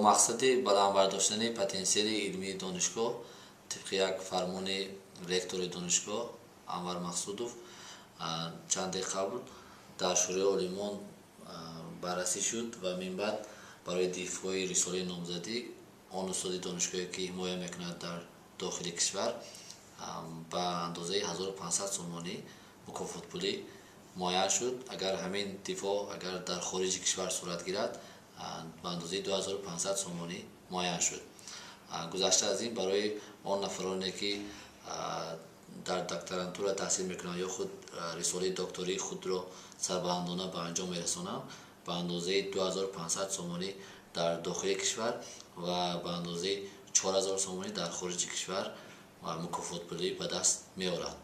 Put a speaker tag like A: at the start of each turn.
A: мақсади баландбардоштани потенсияли илмии донишгоҳ тибқи як фармони ректори донишгоҳ Анвар Мақсудов чанд деқа қабл дар шӯрои олимон баррасӣ шуд ва минбаъд барои дифои рисолаи номзадӣ он устоди донишгоҳе ки ҳимоя мекунад дар дохили кишвар ба андозаи 1500 сомонӣ мукофотпулӣ муайян шуд. Агар ҳамин дифоъ агар дар хориҷи кишвар сурат гирад ба андозаи 2500 сомонӣ муайян шуд. Гузашта аз ин барои он нафароне ки дар докторантура таҳсил мекунанд ё худ рисолаи доктории худро сарбаландона ба анҷом мерасонанд ба андозаи 2500 сомонӣ дар дохили кишвар ва ба андозаи 4000 сомонӣ дар хориҷи кишвар мукофотпулӣ ба даст меоранд.